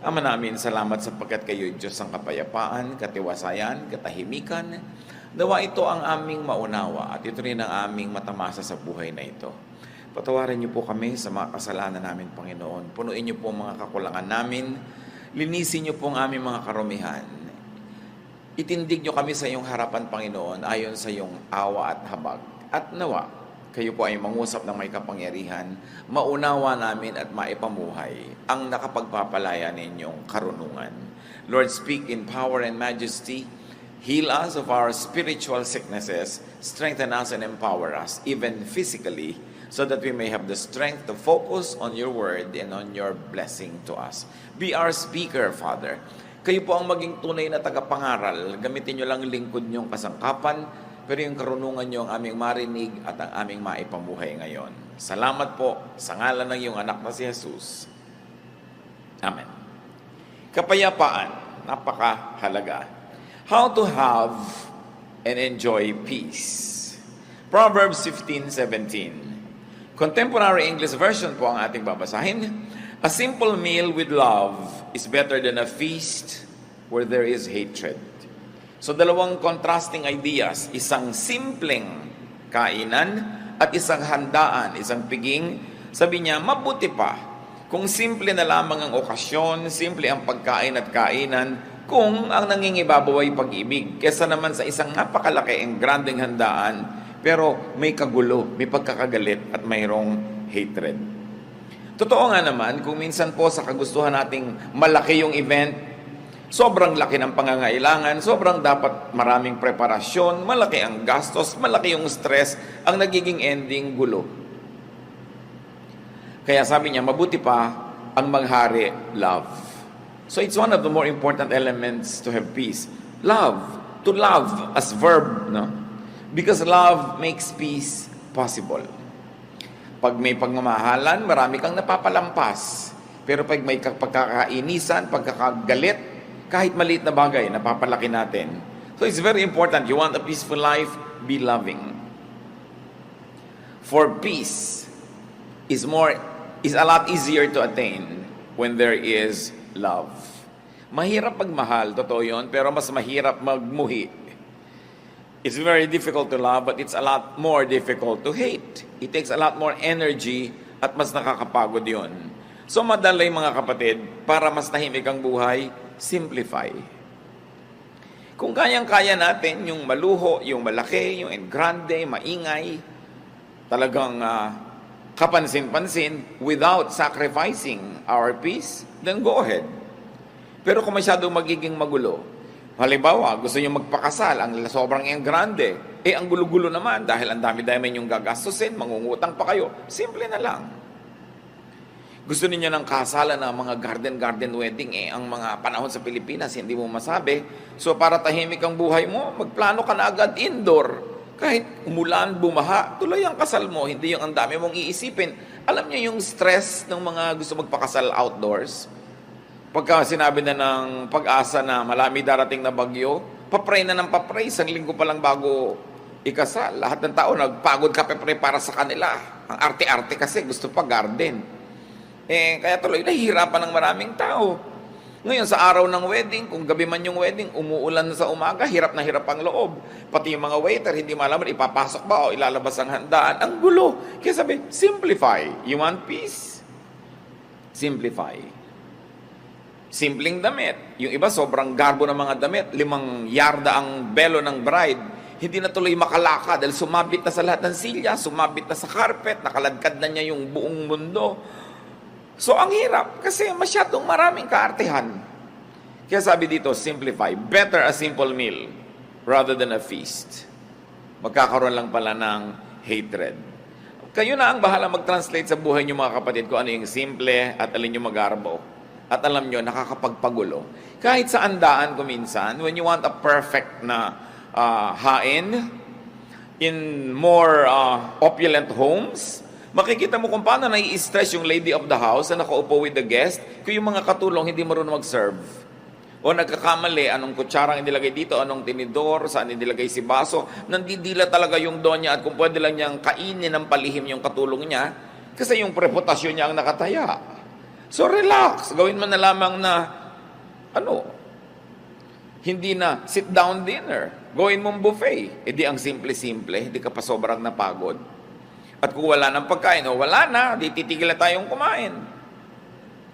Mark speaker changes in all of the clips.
Speaker 1: Ama namin, salamat sapagkat kayo'y Diyos ng kapayapaan, katiwasayan, katahimikan. Nawa ito ang aming maunawa at ito rin ang aming matamasa sa buhay na ito. Patawarin niyo po kami sa mga kasalanan namin, Panginoon. Punuin niyo po ang mga kakulangan namin. Linisin niyo po ang aming mga karumihan. Itindig niyo kami sa iyong harapan, Panginoon, ayon sa iyong awa at habag. At nawa, kayo po ay mangusap ng may kapangyarihan, maunawa namin at maipamuhay ang nakapagpapalaya ninyong karunungan. Lord, speak in power and majesty. Heal us of our spiritual sicknesses. Strengthen us and empower us, even physically, so that we may have the strength to focus on your word and on your blessing to us. Be our speaker, Father. Kayo po ang maging tunay na tagapangaral. Gamitin nyo lang lingkod nyong kasangkapan, pero yung karunungan nyo ang aming marinig at ang aming maipamuhay ngayon. Salamat po sa ngalan ng iyong anak na si Jesus. Amen. Kapayapaan, napakahalaga. How to have and enjoy peace. Proverbs 15:17. Contemporary English version po ang ating babasahin. A simple meal with love is better than a feast where there is hatred. So dalawang contrasting ideas, isang simpleng kainan at isang handaan, isang piging. Sabi niya, mabuti pa kung simple na lamang ang okasyon, simple ang pagkain at kainan, kung ang nangingibabaw ay pag-ibig. Kesa naman sa isang napakalaki ang granding handaan, pero may kagulo, may pagkakagalit at mayroong hatred. Totoo nga naman, kung minsan po sa kagustuhan nating malaki yung event, sobrang laki ng pangangailangan, sobrang dapat maraming preparasyon, malaki ang gastos, malaki yung stress, ang nagiging ending gulo. Kaya sabi niya, mabuti pa ang maghari, love. So it's one of the more important elements to have peace. Love. To love as verb, no? Because love makes peace possible. Pag may pagmamahalan, marami kang napapalampas. Pero pag may pagkakainisan, pagkakagalit, kahit maliit na bagay, napapalaki natin. So it's very important. You want a peaceful life, be loving. For peace is a lot easier to attain when there is love. Mahirap magmahal, totoo yun, pero mas mahirap magmuhi. It's very difficult to love, but it's a lot more difficult to hate. It takes a lot more energy at mas nakakapagod yun. So madalay mga kapatid, para mas tahimik ang buhay, simplify. Kung kayang-kaya natin yung maluho, yung malaki, yung grande, maingay, talagang kapansin-pansin without sacrificing our peace, then go ahead. Pero kung masyadong magiging magulo, halimbawa, gusto nyo magpakasal, ang sobrang grande, ang gulo-gulo naman dahil ang dami-dami yung gagastusin, mangungutang pa kayo, simple na lang. Gusto niyo ng kasalan ng mga garden wedding, ang mga panahon sa Pilipinas, hindi mo masabi. So para tahimik ang buhay mo, magplano ka na agad indoor. Kahit umulan, bumaha, tuloy ang kasal mo, hindi yung ang dami mong iisipin. Alam niyo yung stress ng mga gusto magpakasal outdoors? Pagka sinabi na ng Pag-asa na malami darating na bagyo, papray na ng papray, isang linggo pa lang bago ikasal. Lahat ng tao nagpagod kape-pray para sa kanila. Ang arte-arte kasi gusto pa garden. Kaya tuloy, nahihirapan ng maraming tao. Ngayon, sa araw ng wedding, kung gabi man yung wedding, umuulan sa umaga, hirap na hirap ang loob. Pati yung mga waiter, hindi malaman, ipapasok ba o ilalabas ang handaan. Ang gulo. Kaya sabi, simplify. You want peace? Simplify. Simpleng damit. Yung iba, sobrang garbo ng mga damit. 5 yarda ang belo ng bride. Hindi na tuloy makalaka dahil sumabit na sa lahat ng silya, sumabit na sa carpet, nakaladkad na niya yung buong mundo. So, ang hirap kasi masyadong maraming kaartehan. Kaya sabi dito, simplify. Better a simple meal rather than a feast. Magkakaroon lang pala ng hatred. Kayo na ang bahala mag-translate sa buhay niyo mga kapatid kung ano yung simple at alin yung magarbo. At alam nyo, nakakapagpagulo. Kahit sa andaan ko minsan, when you want a perfect na hain in more opulent homes, makikita mo kung paano nai-stress yung lady of the house na nakaupo with the guest kung yung mga katulong hindi marunong mag-serve. O nagkakamali, anong kutsarang inilagay dito, anong tinidor, saan inilagay si baso. Nandidila talaga yung donya at kung pwede lang niyang kainin ng palihim yung katulong niya kasi yung reputasyon niya ang nakataya. So relax, gawin mo na lamang na, ano, hindi na sit-down dinner. Gawin mong buffet. E di ang simple-simple, hindi ka pa sobrang napagod. At kung wala ng pagkain, o wala na, di titigil na tayong kumain.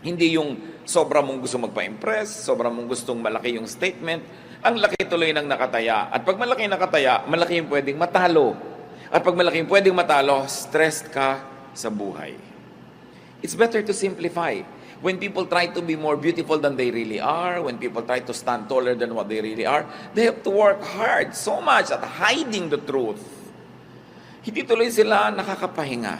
Speaker 1: Hindi yung sobra mong gusto magpa-impress, sobra mong gustong malaki yung statement, ang laki tuloy ng nakataya. At pag malaki nakataya, malaki yung pwedeng matalo. At pag malaki yung pwedeng matalo, stressed ka sa buhay. It's better to simplify. When people try to be more beautiful than they really are, when people try to stand taller than what they really are, they have to work hard so much at hiding the truth. Hindi tuloy sila nakakapahinga.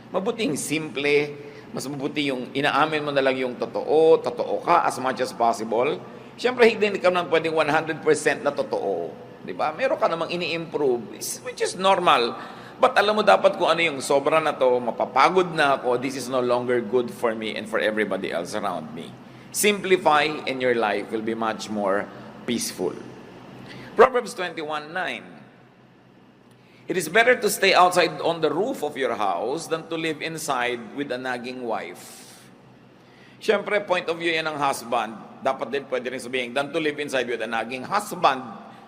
Speaker 1: Mabuting simple, mas mabuti yung inaamin mo na lang yung totoo ka as much as possible. Siyempre, hindi ka naman pwedeng 100% na totoo. Diba? Meron ka namang ini-improve, which is normal. But alam mo dapat kung ano yung sobra na to, mapapagod na ako, this is no longer good for me and for everybody else around me. Simplify and your life will be much more peaceful. Proverbs 21:9. It is better to stay outside on the roof of your house than to live inside with a nagging wife. Siyempre, point of view yan ng husband. Dapat din pwede rin sabihin, than to live inside with a nagging husband,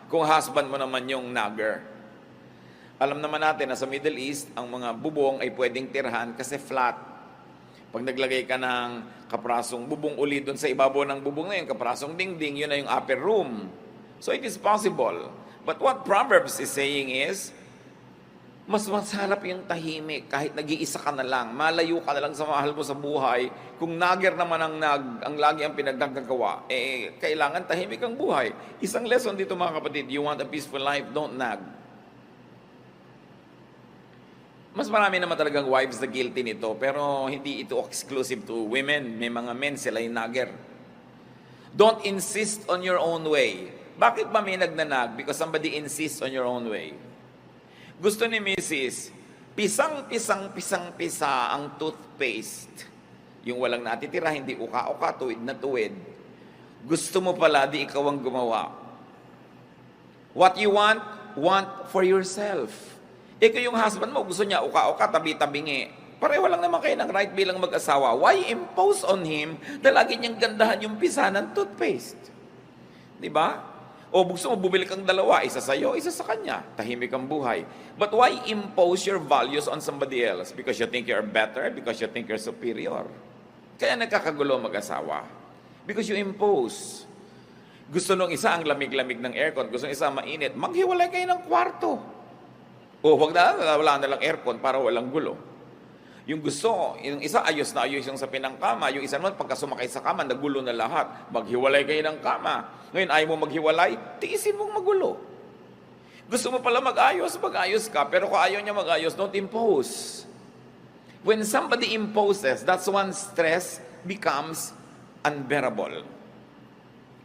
Speaker 1: kung husband mo naman yung nagger. Alam naman natin na sa Middle East, ang mga bubong ay pwedeng tirhan kasi flat. Pag naglagay ka ng kaprasong bubong uli doon sa ibabaw ng bubong na yun, kaprasong dingding, yun na yung upper room. So it is possible. But what Proverbs is saying is, mas masarap yung tahimik kahit nag-iisa ka na lang. Malayo ka na lang sa mahal mo sa buhay. Kung nagger naman ang lagi ang pinagdagagawa, kailangan tahimik ang buhay. Isang lesson dito mga kapatid, you want a peaceful life, don't nag. Mas marami naman talagang wives na guilty nito, pero hindi ito exclusive to women. May mga men, sila yung nagger. Don't insist on your own way. Bakit ba may nagnanag? Because somebody insists on your own way. Gusto ni Mrs. Pisang-pisa ang toothpaste. Yung walang natitira, hindi uka-uka, tuwid na tuwid. Gusto mo pala, di ikaw ang gumawa. What you want for yourself. Kung yung husband mo, gusto niya uka-uka, tabi-tabingi. Pareho lang naman kayo ng right bilang mag-asawa. Why impose on him na lagi niyang gandahan yung pisa ng toothpaste? Diba? O gusto mo bumili kang dalawa, isa sa'yo, isa sa kanya. Tahimik ang buhay. But why impose your values on somebody else? Because you think you're better? Because you think you're superior? Kaya nagkakagulo mag-asawa. Because you impose. Gusto nung isa ang lamig-lamig ng aircon, gusto nung isa mainit, maghiwalay kayo ng kwarto. O wag na, wala na lang aircon para walang gulo. Yung gusto, yung isa ayos na ayos yung sa pinangkama, yung isa naman pagka sumakay sa kama, nagulo na lahat. Maghiwalay kayo ng kama. Ngayon, ayaw mo maghiwalay, tiisin mong magulo. Gusto mo pala mag-ayos ka. Pero kung ayaw niya mag-ayos, don't impose. When somebody imposes, that's when stress becomes unbearable.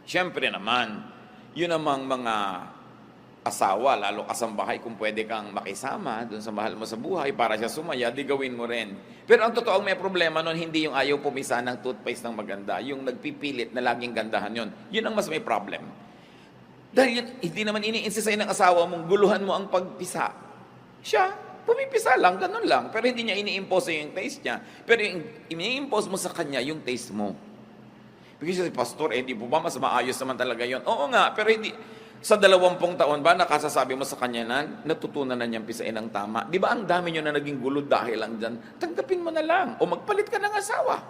Speaker 1: Siyempre naman, yun namang mga asawa, lalo kasambahay, kung pwede kang makisama dun sa mahal mo sa buhay para siya sumaya, di gawin mo rin. Pero ang totoong may problema nun, hindi yung ayaw pumisa ng toothpaste ng maganda, yung nagpipilit na laging gandahan yun. Yun ang mas may problem. Dahil yun, hindi naman ini-insist sa'yo ng asawa mong guluhan mo ang pagpisa. Siya, pumipisa lang, ganun lang. Pero hindi niya ini-impose yung taste niya. Pero yung ini-impose mo sa kanya yung taste mo. Because si pastor, di po ba mas maayos naman talaga yun? Oo nga, pero hindi. Sa 20 taon ba, nakasasabi mo sa kanya na natutunan na niyang pisain ang tama? Di ba ang dami niyo na naging gulo dahil lang dyan? Tanggapin mo na lang. O magpalit ka ng asawa.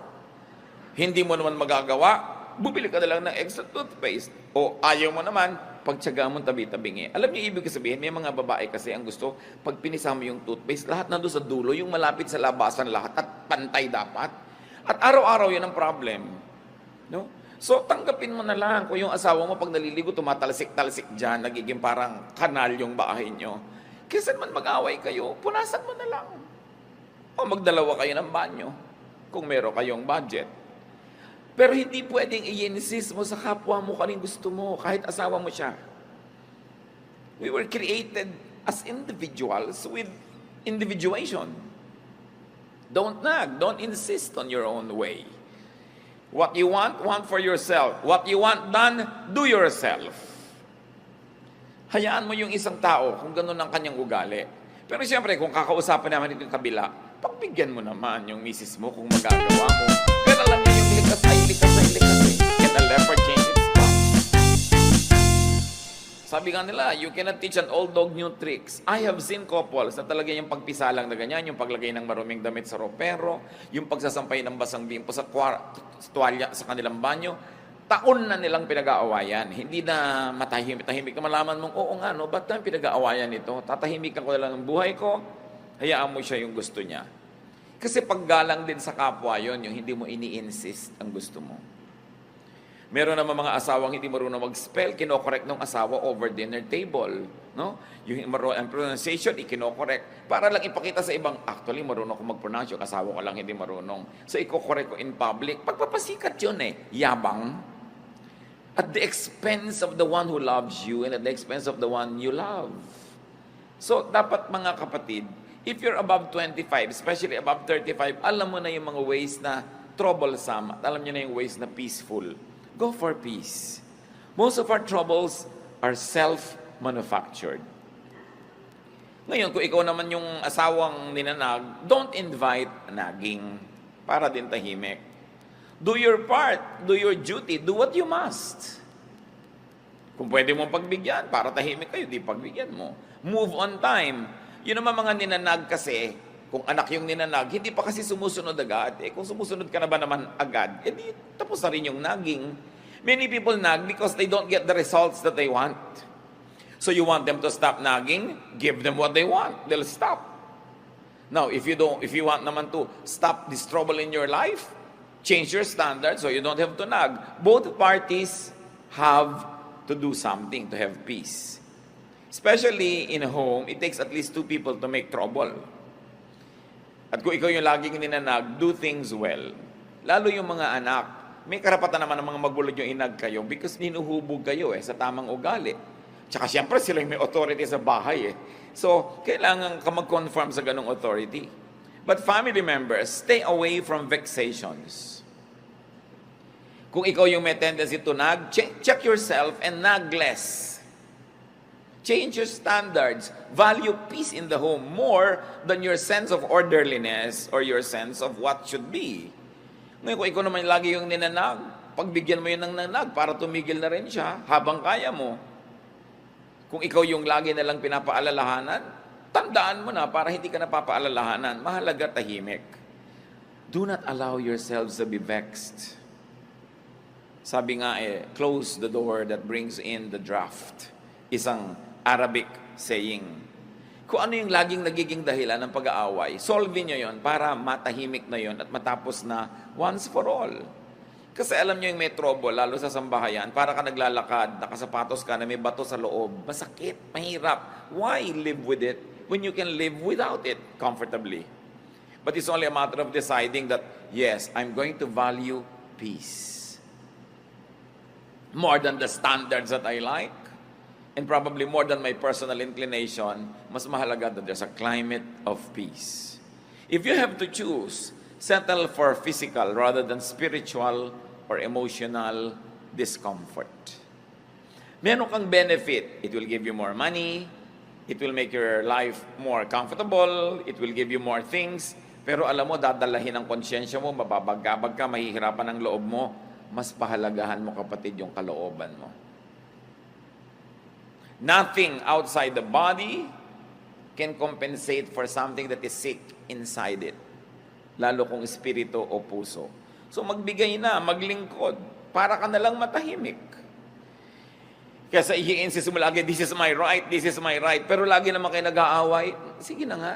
Speaker 1: Hindi mo naman magagawa, bubili ka na lang ng extra toothpaste. O ayaw mo naman, pagtsaga mo tabi-tabingi. Alam niyo ibig sabihin, may mga babae kasi ang gusto, pag pinisa mo yung toothpaste, lahat nandun sa dulo, yung malapit sa labasan lahat, at pantay dapat. At araw-araw yan ang problem. No? So, tanggapin mo na lang kung yung asawa mo pag naliligo, tumatalsik-talsik dyan, nagiging parang kanal yung bahay nyo. Kaysa man mag-away kayo, punasan mo na lang. O magdalawa kayo ng banyo kung meron kayong budget. Pero hindi pwedeng i-insist mo sa kapwa mo kaning gusto mo, kahit asawa mo siya. We were created as individuals with individuation. Don't nag, don't insist on your own way. What you want for yourself. What you want done, do yourself. Hayaan mo yung isang tao kung ganun ang kanyang ugali. Pero siyempre, kung kakausapin naman ito yung kabila, pagbigyan mo naman yung misis mo kung magagawa mo. Pero alam niyo, yung likas ay likas ay likas eh. Can a leopard change its spots? Sabi nga nila, you cannot teach an old dog new tricks. I have seen couples na talaga yung pagpisalang na ganyan, yung paglagay ng maruming damit sa ropero, yung pagsasampay ng basang bimpo sa tuwalya sa kanilang banyo, taon na nilang pinag-aawayan. Hindi na matahimik na malaman mong, oo nga, no, ba't tayo pinag-aawayan ito? Tatahimikan ko na lang ng buhay ko, hayaan mo siya yung gusto niya. Kasi paggalang din sa kapwa yon, yung hindi mo ini-insist ang gusto mo. Meron naman mga asawang hindi marunong mag-spell, kinokorek ng asawa over dinner table. No? Yung ang pronunciation, ikinokorek. Para lang ipakita sa ibang, actually, marunong ko mag-pronounce, yung asawa ko lang hindi marunong. So, ikokorek ko in public. Pagpapasikat yun eh. Yabang. At the expense of the one who loves you and at the expense of the one you love. So, dapat mga kapatid, if you're above 25, especially above 35, alam mo na yung mga ways na troublesome. Alam nyo na yung ways na peaceful. Go for peace. Most of our troubles are self-manufactured. Ngayon, kung ikaw naman yung asawang ninanag, don't invite nagging para din tahimik. Do your part, do your duty, do what you must. Kung pwede mong pagbigyan, para tahimik kayo, di pagbigyan mo. Move on time. Yun naman mga ninanag kasi, kung anak yung ninanag, hindi pa kasi sumusunod agad. Eh, kung sumusunod ka na ba naman agad, eh di tapos na rin yung nagging. Many people nag because they don't get the results that they want. So you want them to stop nagging, give them what they want. They'll stop. Now, if you want naman to stop this trouble in your life, change your standards so you don't have to nag. Both parties have to do something to have peace. Especially in a home, it takes at least 2 people to make trouble. At kung ikaw yung laging ninanag, do things well. Lalo yung mga anak, may karapatan naman ng mga magulang yung inag kayo because ninuhubog kayo sa tamang ugali. Tsaka siyempre sila yung may authority sa bahay So, kailangan ka mag-conform sa ganong authority. But family members, stay away from vexations. Kung ikaw yung may tendency to nag, check yourself and nag less. Change your standards. Value peace in the home more than your sense of orderliness or your sense of what should be. Ngayon, kung ikaw naman lagi yung ninanag, pagbigyan mo yun ng nanag para tumigil na rin siya habang kaya mo. Kung ikaw yung lagi nalang pinapaalalahanan, tandaan mo na para hindi ka napapaalalahanan. Mahalaga tahimik. Do not allow yourselves to be vexed. Sabi nga close the door that brings in the draft. Isang Arabic saying. Kung ano yung laging nagiging dahilan ng pag-aaway, solve nyo yon para matahimik na yon at matapos na once for all. Kasi alam nyo yung may trouble, lalo sa sambahayan, para ka naglalakad, nakasapatos ka na may bato sa loob. Masakit, mahirap. Why live with it when you can live without it comfortably? But it's only a matter of deciding that, yes, I'm going to value peace. More than the standards that I like, and probably more than my personal inclination, mas mahalaga that there's a climate of peace. If you have to choose, settle for physical rather than spiritual or emotional discomfort. Meron kang benefit. It will give you more money. It will make your life more comfortable. It will give you more things. Pero alam mo, dadalahin ang konsyensya mo, mababagabag ka, mahihirapan ang loob mo. Mas pahalagahan mo, kapatid, yung kalooban mo. Nothing outside the body can compensate for something that is sick inside it. Lalo kung espiritu o puso. So magbigay na, maglingkod, para ka na lang matahimik. Kaya i-insist mo lagi, this is my right, this is my right. Pero lagi naman kayo nag-aaway, sige na nga.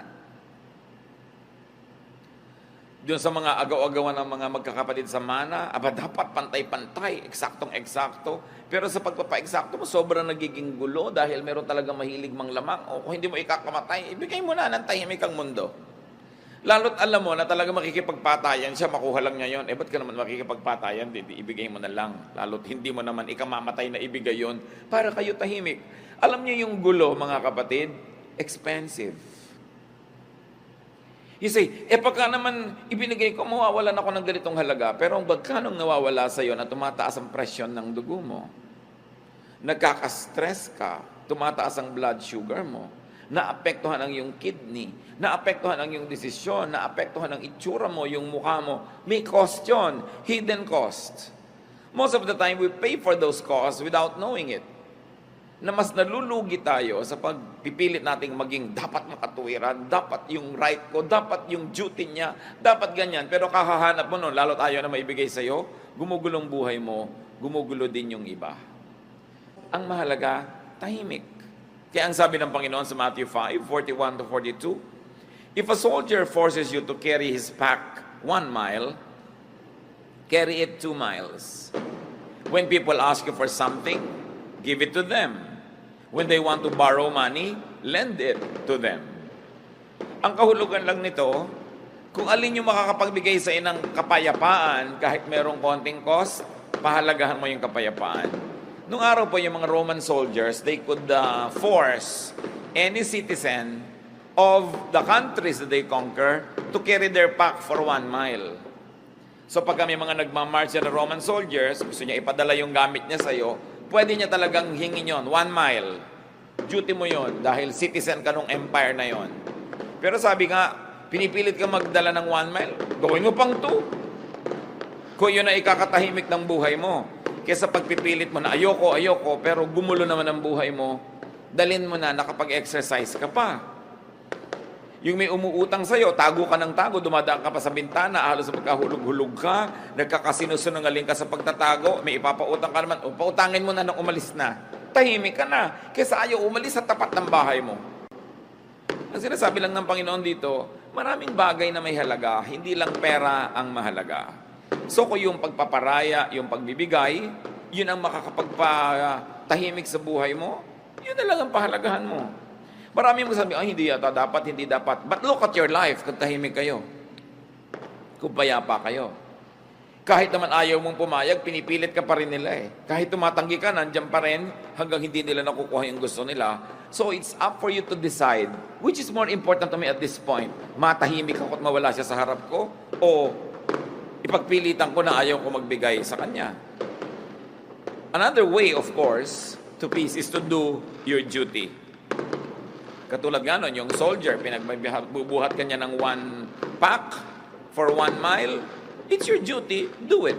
Speaker 1: Doon sa mga agaw-agawan ng mga magkakapatid sa mana, dapat pantay-pantay, eksaktong-eksakto. Pero sa pagpapa-eksakto mo, sobrang nagiging gulo dahil meron talagang mahilig manglamang. O kung hindi mo ikakamatay, ibigay mo na ng tahimik ang mundo. Lalo't alam mo na talaga makikipagpatayan siya, makuha lang niya yun. Ba't ka naman makikipagpatayan? Ibigay mo na lang. Lalo't hindi mo naman ikamamatay na ibigay yun para kayo tahimik. Alam niyo yung gulo, mga kapatid, expensive. You say, pagka naman ibinigay ko, mawawalan ako ng ganitong halaga. Pero ang bagkanong nawawala sa iyo na tumataas ang presyon ng dugo mo, nagkaka-stress ka, tumataas ang blood sugar mo, naapektuhan ang iyong kidney, naapektuhan ang iyong desisyon, naapektuhan ang itsura mo, yung mukha mo. May cost yun, hidden cost. Most of the time, we pay for those costs without knowing it. Na mas nalulugi tayo sa pagpipilit nating maging dapat makatuwiran, dapat yung right ko, dapat yung duty niya, dapat ganyan. Pero kakahanap mo nun, lalo tayo na maibigay sa'yo, gumugulong buhay mo, gumugulo din yung iba. Ang mahalaga, tahimik. Kaya ang sabi ng Panginoon sa Matthew 5:41-42, if a soldier forces you to carry his pack 1 mile, carry it 2 miles. When people ask you for something, give it to them. When they want to borrow money, lend it to them. Ang kahulugan lang nito, kung alin yung makakapagbigay sa ng kapayapaan kahit merong konting cost, pahalagahan mo yung kapayapaan. Nung araw po yung mga Roman soldiers, they could force any citizen of the countries that they conquer to carry their pack for 1 mile. So pag may mga nagmamarch na Roman soldiers, gusto niya ipadala yung gamit niya sa'yo, pwede niya talagang hingin yon 1 mile. Duty mo yon dahil citizen ka nung empire na yon. Pero sabi nga, pinipilit ka magdala ng 1 mile, gawin mo pang 2. Kung yun ay ikakatahimik ng buhay mo. Kesa pagpipilit mo na ayoko, pero gumulo naman ang buhay mo, dalin mo na nakapag-exercise ka pa. Yung may umuutang sa'yo, tago ka ng tago, dumadaan ka pa sa bintana, halos magkahulog-hulog ka, nagkakasinusunungaling ka sa pagtatago, may ipapautang ka naman, o pautangin mo na nang umalis na. Tahimik ka na, kesa ayaw umalis sa tapat ng bahay mo. Ang sinasabi lang ng Panginoon dito, maraming bagay na may halaga, hindi lang pera ang mahalaga. So kung yung pagpaparaya, yung pagbibigay, yun ang makakapagpatahimik sa buhay mo, yun na lang ang pahalagahan mo. Marami mo sabi, ay hindi yata dapat, hindi dapat. But look at your life kung tahimik kayo. Kung payapa kayo. Kahit naman ayaw mong pumayag, pinipilit ka pa rin nila eh. Kahit tumatanggi ka, nandyan pa rin hanggang hindi nila nakukuha yung gusto nila. So it's up for you to decide, which is more important to me at this point. Matahimik ako at mawala siya sa harap ko, o ipagpilitan ko na ayaw ko magbigay sa kanya. Another way, of course, to peace is to do your duty. Katulad nga nun, yung soldier, pinagbubuhat kanya ng 1 pack for 1 mile, it's your duty, do it.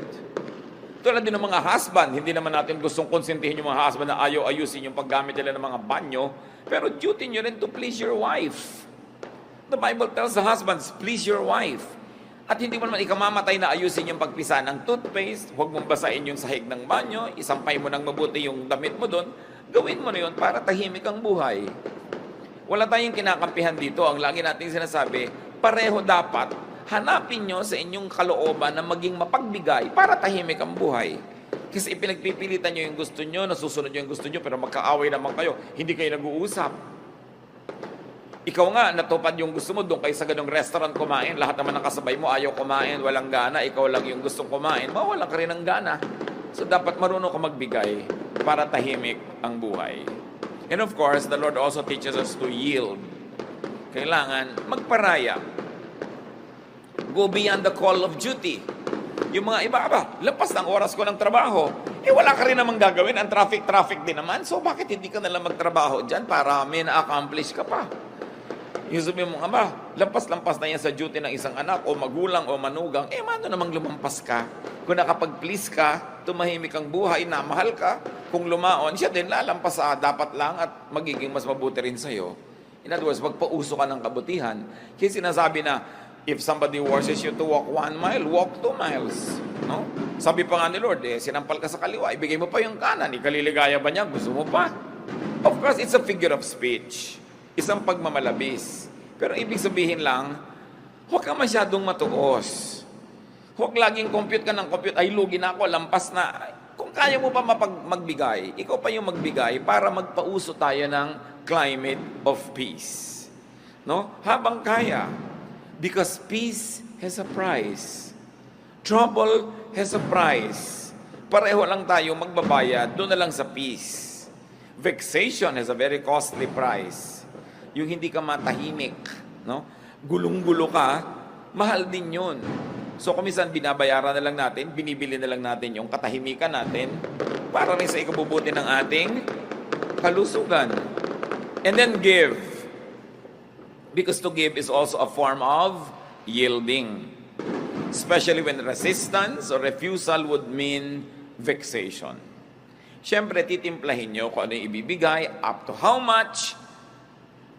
Speaker 1: Tulad din ng mga husband, hindi naman natin gustong konsentihin yung mga husband na ayaw ayusin yung paggamit nila ng mga banyo, pero duty nyo rin to please your wife. The Bible tells the husbands, please your wife. At hindi mo naman ikamamatay na ayusin yung pagpisa ng toothpaste, huwag mong basain yung sahig ng banyo, isampay mo ng mabuti yung damit mo doon, gawin mo na yun para tahimik ang buhay. Wala tayong kinakampihan dito. Ang lagi nating sinasabi, pareho dapat, hanapin nyo sa inyong kalooban na maging mapagbigay para tahimik ang buhay. Kasi ipinagpipilitan nyo yung gusto nyo, nasusunod nyo yung gusto nyo, pero magkaaway naman kayo, hindi kayo nag-uusap. Ikaw nga, natupad yung gusto mo, doon kayo sa ganong restaurant kumain, lahat naman ng kasabay mo ayaw kumain, walang gana, ikaw lang yung gustong kumain, mawalan ka rin ng gana. So dapat marunong ka magbigay para tahimik ang buhay. And of course, the Lord also teaches us to yield. Kailangan magparaya. Go beyond the call of duty. Yung mga iba, lapas ng oras ko ng trabaho, wala ka rin namang gagawin, ang traffic din naman, so bakit hindi ka nalang magtrabaho dyan para may na-accomplish ka pa? Yung sabi mo, lampas-lampas na yan sa duty ng isang anak o magulang o manugang, mano namang lumampas ka? Kung nakapag-please ka, tumahimik ang buhay, namahal ka, kung lumaon, siya din lalampas sa dapat lang at magiging mas mabuti rin sa'yo. In other words, magpauso ka ng kabutihan. Kaya sinasabi na, if somebody forces you to walk 1 mile, walk 2 miles. No? Sabi pa nga ni Lord, sinampal ka sa kaliwa, ibigay mo pa yung kanan, ikaliligaya ba niya? Gusto mo pa? Of course, it's a figure of speech. Isang pagmamalabis. Pero ibig sabihin lang, huwag ka masyadong matuos. Huwag laging compute ka ng compute, ay lugi na ako, lampas na. Kung kaya mo pa magbigay, ikaw pa yung magbigay para magpauso tayo ng climate of peace. No? Habang kaya. Because peace has a price. Trouble has a price. Pareho lang tayo magbabayad, doon na lang sa peace. Vexation has a very costly price. Yung hindi ka matahimik, no? Gulong-gulo ka, mahal din yun. So kuminsan binabayaran na lang natin, binibili na lang natin yung katahimikan natin para rin sa ikabubuti ng ating kalusugan. And then give. Because to give is also a form of yielding. Especially when resistance or refusal would mean vexation. Siyempre, titimplahin nyo kung ano yung ibibigay, up to how much.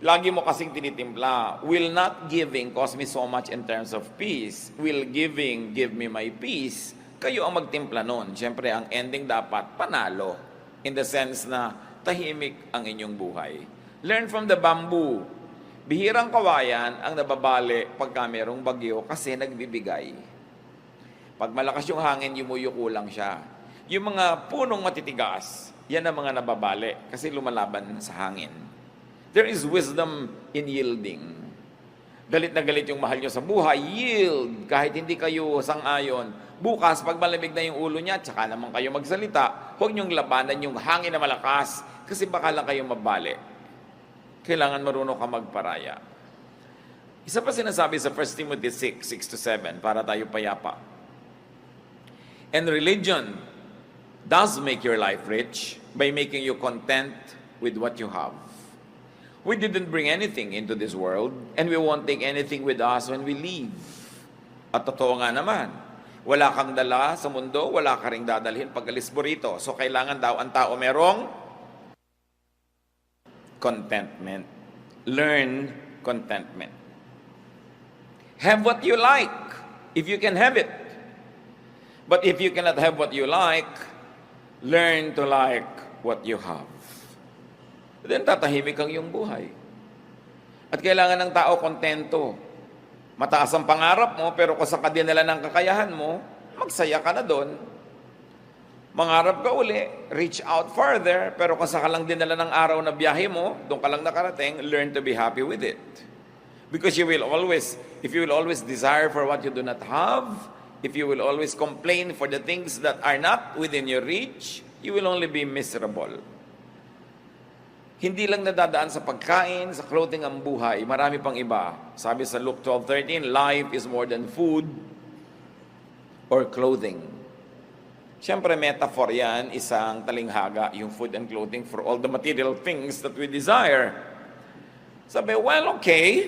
Speaker 1: Lagi mo kasing tinitimpla, will not giving cause me so much in terms of peace? Will giving give me my peace? Kayo ang magtimpla nun. Siyempre, ang ending dapat panalo. In the sense na tahimik ang inyong buhay. Learn from the bamboo. Bihirang kawayan ang nababali pagka merong bagyo kasi nagbibigay. Pag malakas yung hangin, yumuyuko lang siya. Yung mga punong matitigas, yan ang mga nababali kasi lumalaban sa hangin. There is wisdom in yielding. Galit na galit yung mahal nyo sa buhay, yield. Kahit hindi kayo sang-ayon. Bukas, pag malamig na yung ulo niya, tsaka naman kayo magsalita, huwag nyong labanan yung hangin na malakas kasi baka lang kayo mabali. Kailangan marunong ka magparaya. Isa pa sinasabi sa 1 Timothy 6:6-7, para tayo payapa. And religion does make your life rich by making you content with what you have. We didn't bring anything into this world, and we won't take anything with us when we leave. At totoo nga naman, wala kang dala sa mundo, wala ka ring dadalhin pag alis mo rito. So kailangan daw ang tao merong contentment. Learn contentment. Have what you like, if you can have it. But if you cannot have what you like, learn to like what you have. Then tatahimik ang iyong buhay. At kailangan ng tao kontento. Mataas ang pangarap mo, pero kung sa kadinala ng kakayahan mo, magsaya ka na doon. Mangarap ka uli, reach out further, pero kung saka lang dinala ng araw na biyahe mo, doon ka lang nakarating, learn to be happy with it. Because you will always, if you will always desire for what you do not have, if you will always complain for the things that are not within your reach, you will only be miserable. Hindi lang nadadaan sa pagkain, sa clothing ang buhay, marami pang iba. Sabi sa Luke 12:13, life is more than food or clothing. Siyempre, metaphor yan, isang talinghaga, yung food and clothing for all the material things that we desire. Sabi, well, okay,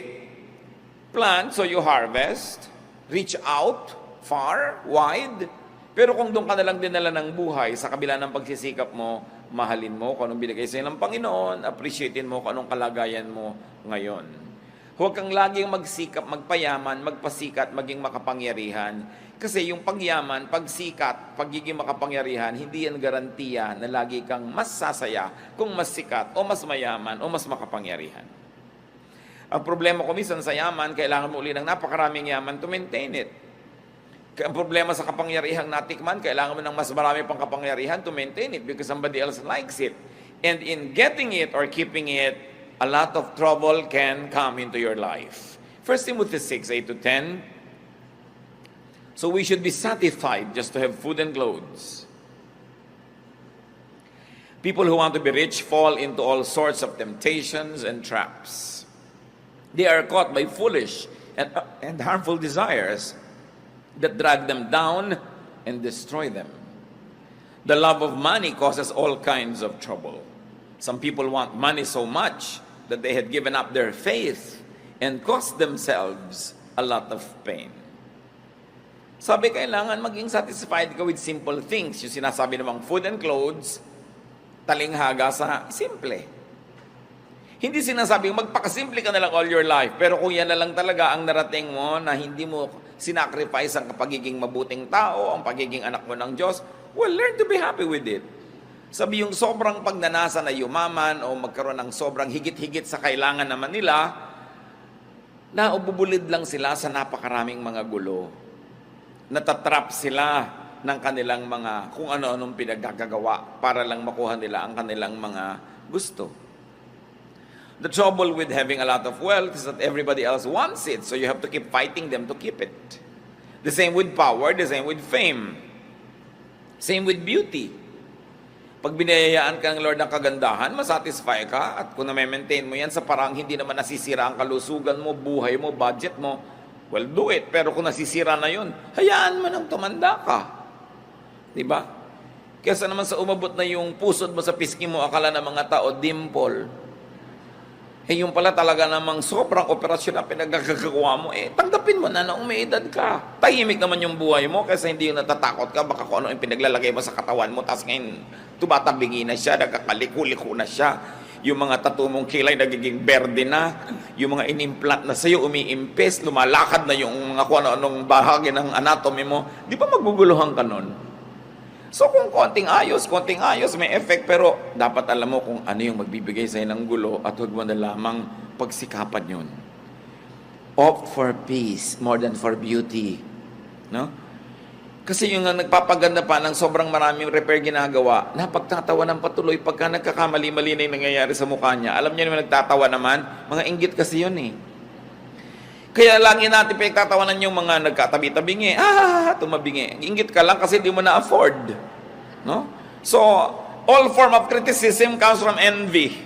Speaker 1: plant so you harvest, reach out, far, wide, pero kung doon ka nalang dinala ng buhay, sa kabila ng pagsisikap mo, mahalin mo kung anong binigay sa'yo ng Panginoon, appreciatein mo kung anong kalagayan mo ngayon. Huwag kang laging magsikap, magpayaman, magpasikat, maging makapangyarihan. Kasi yung pagyaman, pagsikat, pagiging makapangyarihan, hindi yan garantiya na lagi kang mas sasaya kung mas sikat o mas mayaman o mas makapangyarihan. Ang problema ko minsan sa yaman, kailangan mo uli ng napakaraming yaman to maintain it. Ang problema sa kapangyarihang natikman, kailangan mo ng mas marami pang kapangyarihan to maintain it because somebody else likes it. And in getting it or keeping it, a lot of trouble can come into your life. 1 Timothy 6:8-10. So we should be satisfied just to have food and clothes. People who want to be rich fall into all sorts of temptations and traps. They are caught by foolish and harmful desires that drag them down and destroy them. The love of money causes all kinds of trouble. Some people want money so much that they had given up their faith and cost themselves a lot of pain. Sabi, kailangan maging satisfied ka with simple things. Yung sinasabi namang food and clothes, talinghaga sa simple. Hindi sinasabing magpakasimple ka na lang all your life, pero kung yan na lang talaga ang narating mo na hindi mo sinacrifice ang pagiging mabuting tao, ang pagiging anak mo ng Diyos, well, learn to be happy with it. Sabi yung sobrang pagnanasa na yumaman o magkaroon ng sobrang higit-higit sa kailangan naman nila, naububulid lang sila sa napakaraming mga gulo. Natatrap sila ng kanilang mga kung ano-anong pinaggagawa para lang makuha nila ang kanilang mga gusto. The trouble with having a lot of wealth is that everybody else wants it, so you have to keep fighting them to keep it. The same with power, the same with fame. Same with beauty. Pag binayayaan ka ng Lord ng kagandahan, masatisfy ka, at kung na-maintain mo yan sa parang hindi naman nasisira ang kalusugan mo, buhay mo, budget mo, well, do it. Pero kung nasisira na yun, hayaan mo nang tumanda ka. Diba? Kesa naman sa umabot na yung pusod mo sa pisngi mo, akala ng mga tao, dimple. Yung pala talaga namang sobrang operasyon na pinagkakagawa mo, tanggapin mo na may edad ka. Tahimik naman yung buhay mo kasi hindi yung natatakot ka, baka kung ano yung pinaglalagay mo sa katawan mo, tapos ngayon tumatabingi na siya, nagkakaliko-liko na siya. Yung mga tattoo mong kilay nagiging berde na, yung mga inimplant na sa'yo umiimpes, lumalakad na yung mga kung ano-anong bahagi ng anatomy mo, di ba maguguluhan ka nun? So kung konting ayos, may effect, pero dapat alam mo kung ano yung magbibigay sa'yo ng gulo at huwag mo na lamang pagsikapan yun. Opt for peace more than for beauty. No? Kasi yung nagpapaganda pa ng sobrang maraming repair ginagawa, napagtatawa ng patuloy pagka nagkakamali-mali na yung nangyayari sa mukha niya. Alam niyo naman nagtatawa naman, mga inggit kasi yun eh. Kaya lagi natin pinagtatawanan yung mga nagkatabi-tabingi. Tumabingi. Inggit ka lang kasi di mo na-afford. No? So, all form of criticism comes from envy.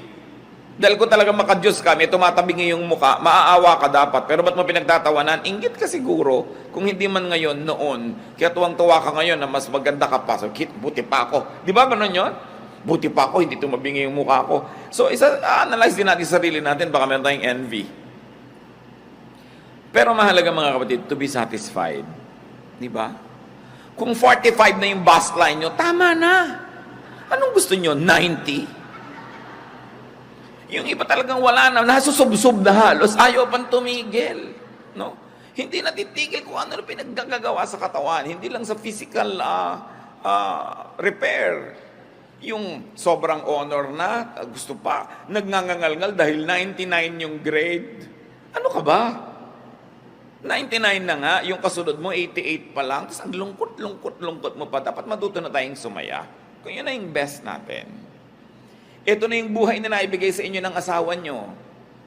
Speaker 1: Dahil kung talaga makadiyos ka, may tumatabingi yung muka, maaawa ka dapat. Pero ba't mo pinagtatawanan? Inggit ka siguro. Kung hindi man ngayon, noon. Kaya tuwang-tuwa ka ngayon na mas maganda ka pa. So, buti pa ako. Di ba ganun yun? Buti pa ako, hindi tumabingi yung muka ko. So, analyze din natin sarili natin. Baka meron tayong envy. Pero mahalaga mga kapatid, to be satisfied. Di ba? Kung 45 na yung bust line nyo, tama na. Anong gusto nyo? 90? Yung iba talagang wala na, nasusub-sub na halos, ayaw pang tumigil. No? Hindi natitigil kung ano pinaggagawa sa katawan. Hindi lang sa physical repair. Yung sobrang honor na, gusto pa, nagngangangalngal dahil 99 yung grade. Ano ka ba? 99 na nga, yung kasunod mo, 88 pa lang, tapos ang lungkot mo pa, dapat matuto na tayong sumaya. Kung yun na yung best natin. Ito na yung buhay na naibigay sa inyo ng asawa nyo.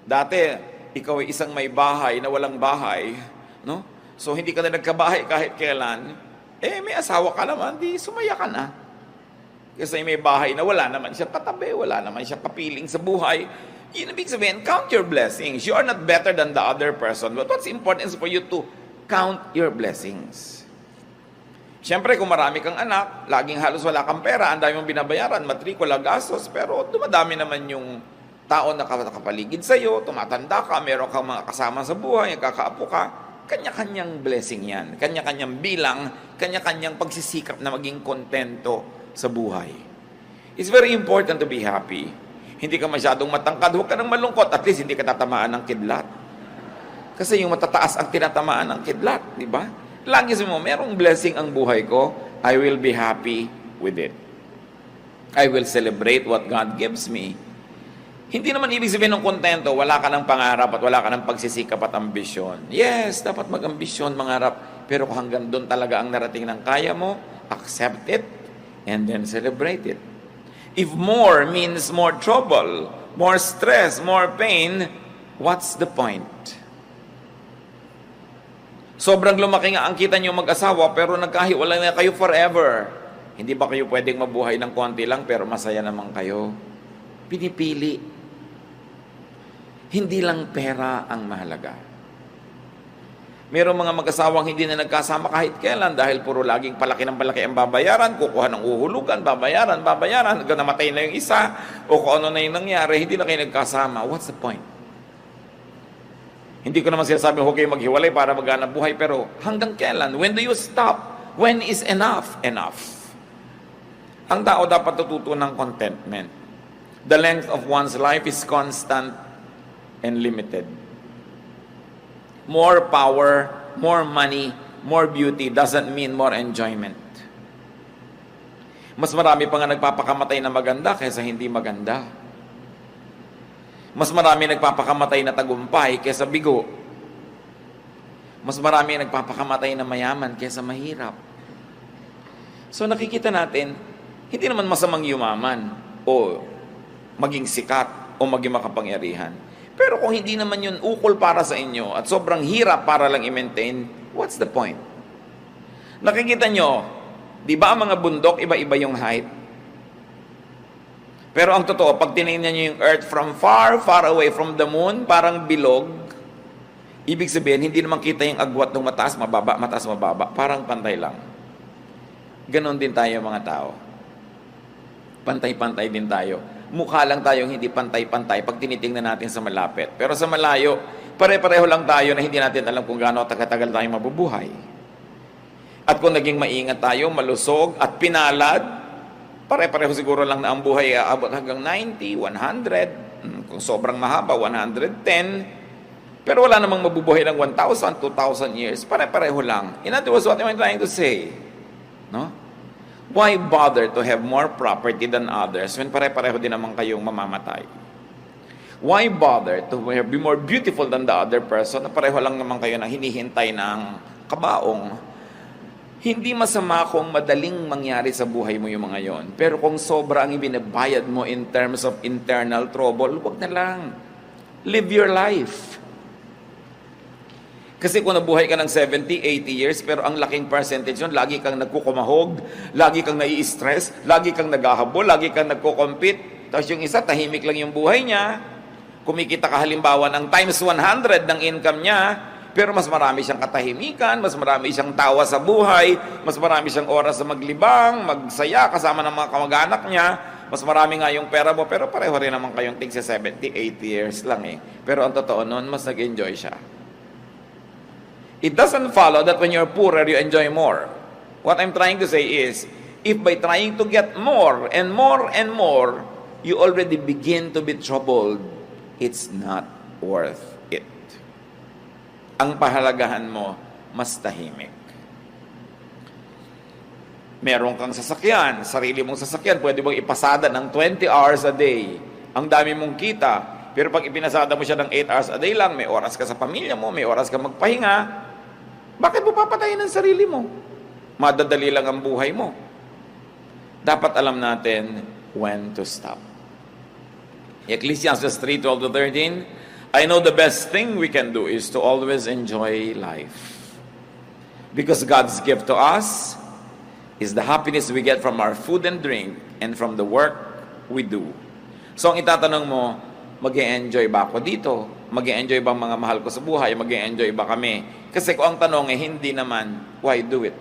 Speaker 1: Dati, ikaw ay isang may bahay na walang bahay, no? So, hindi ka na nagkabahay kahit kailan, may asawa ka naman, di sumaya ka na. Kasi may bahay na wala naman siya katabi, wala naman siya kapiling sa buhay. Yun ibig sabihin, count your blessings. You are not better than the other person. But what's important is for you to count your blessings. Siyempre, kung marami kang anak, laging halos wala kang pera, ang dami mong binabayaran, matrikula, gastos, pero dumadami naman yung tao na nakapaligid sa'yo, tumatanda ka, meron kang mga kasama sa buhay, nagkakaapo ka, kanya-kanyang blessing yan, kanya-kanyang bilang, kanya-kanyang pagsisikap na maging kontento sa buhay. It's very important to be happy. Hindi ka masyadong matangkad, huwag ka nang malungkot, at least hindi ka tatamaan ng kidlat. Kasi yung matataas ang tinatamaan ng kidlat, di ba? Lagi mo, merong blessing ang buhay ko, I will be happy with it. I will celebrate what God gives me. Hindi naman ibig sabihin ng kontento, wala ka ng pangarap at wala ka ng pagsisikap at ambisyon. Yes, dapat mag-ambisyon, mangarap, pero kung hanggang doon talaga ang narating ng kaya mo, accept it, and then celebrate it. If more means more trouble, more stress, more pain, what's the point? Sobrang lumaki nga ang kita niyo mag-asawa pero nagkahiwalay na kayo forever. Hindi ba kayo pwedeng mabuhay ng konti lang pero masaya naman kayo? Pinipili. Hindi lang pera ang mahalaga. Merong mga mag-asawang hindi na nagkasama kahit kailan dahil puro laging palaki ng palaki ang babayaran, kukuha ng uhulugan, babayaran, hanggang namatay na yung isa, o kung ano na yung nangyari, hindi na kayo nagkasama. What's the point? Hindi ko naman sinasabi, huwag kayo maghiwalay para maghanap buhay, pero hanggang kailan? When do you stop? When is enough? Enough. Ang tao dapat tututo ng contentment. The length of one's life is constant and limited. More power, more money, more beauty doesn't mean more enjoyment. Mas marami pa nga nagpapakamatay na maganda kaysa hindi maganda. Mas marami nagpapakamatay na tagumpay kaysa bigo. Mas marami nagpapakamatay na mayaman kaysa mahirap. So nakikita natin, hindi naman masamang yumaman o maging sikat o maging makapangyarihan. Pero kung hindi naman yun ukol para sa inyo at sobrang hirap para lang i-maintain, what's the point? Nakikita nyo, di ba ang mga bundok, iba-iba yung height? Pero ang totoo, pag tinignan nyo yung earth from far, far away from the moon, parang bilog, ibig sabihin, hindi naman kita yung agwat ng mataas, mababa, parang pantay lang. Ganon din tayo mga tao. Pantay-pantay din tayo. mukha lang tayong hindi pantay-pantay pag tinitingnan natin sa malapit. Pero sa malayo, pare-pareho lang tayo na hindi natin alam kung gaano tagal-tagal tayong mabubuhay. At kung naging maingat tayo, malusog at pinalad, pare-pareho siguro lang na ang buhay aabot hanggang 90, 100, kung sobrang mahaba, 110. Pero wala namang mabubuhay ng 1,000, 2,000 years. Pare-pareho lang. In other words, what am I trying to say? No? Why bother to have more property than others when pare-pareho din naman kayong mamamatay? Why bother to be more beautiful than the other person na pareho lang naman kayo na hinihintay ng kabaong? Hindi masama kung madaling mangyari sa buhay mo yung mga yon. Pero kung sobra ang ibinabayad mo in terms of internal trouble, wag na lang. Live your life. Kasi kung nabuhay ka ng 70, 80 years, pero ang laking percentage yun, lagi kang nagkukumahog, lagi kang nai-stress, lagi kang naghahabol, lagi kang nagko-compete. Tapos yung isa, tahimik lang yung buhay niya. Kumikita ka halimbawa ng times 100 ng income niya, pero mas marami siyang katahimikan, mas marami siyang tawa sa buhay, mas marami siyang oras sa maglibang, magsaya kasama ng mga kamag-anak niya, mas marami nga yung pera mo, pero pareho rin naman kayong tig sa 70, 80 years lang eh. Pero ang totoo nun, mas nag-enjoy siya. It doesn't follow that when you're poorer, you enjoy more. What I'm trying to say is, if by trying to get more and more and more, you already begin to be troubled, it's not worth it. Ang pahalagahan mo, mas tahimik. Meron kang sasakyan, sarili mong sasakyan, pwede mong ipasada ng 20 hours a day. Ang dami mong kita, pero pag ipinasada mo siya ng 8 hours a day lang, may oras ka sa pamilya mo, may oras ka magpahinga, bakit mo papatayin ang sarili mo? Madadali lang ang buhay mo. Dapat alam natin when to stop. Ecclesiastes 3:12-13, I know the best thing we can do is to always enjoy life. Because God's gift to us is the happiness we get from our food and drink and from the work we do. So ang itatanong mo, mag-e-enjoy ba ako dito? Mag-e-enjoy ba mga mahal ko sa buhay? Mag-e-enjoy ba kami? Kasi kung ang tanong hindi naman, why do it?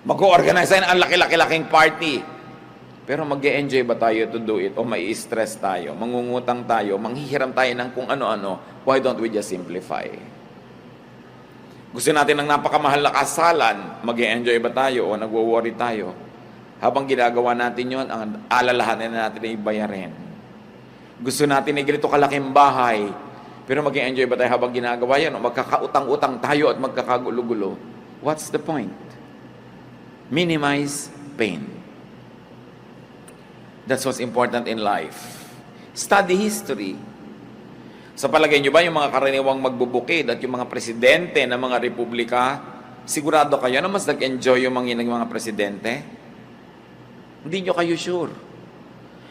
Speaker 1: Mag-organize tayo ang laki-laki-laking party. Pero mag-e-enjoy ba tayo to do it? O mai-stress tayo? Mangungutang tayo? Manghihiram tayo ng kung ano-ano? Why don't we just simplify? Gusto natin ng napakamahal na kasalan, mag-e-enjoy ba tayo o nagwo-worry tayo? Habang ginagawa natin yon, ang alalahanin natin ay bayarin. Gusto natin ay ganito kalaking bahay, pero mag-enjoy ba tayo habang ginagawa yan? O magkakautang-utang tayo at magkakagulo-gulo? What's the point? Minimize pain. That's what's important in life. Study history. Sa palagay nyo ba yung mga karaniwang magbubukid at yung mga presidente ng mga republika, sigurado kayo na mas nag-enjoy yung mga presidente? Hindi nyo kayo sure.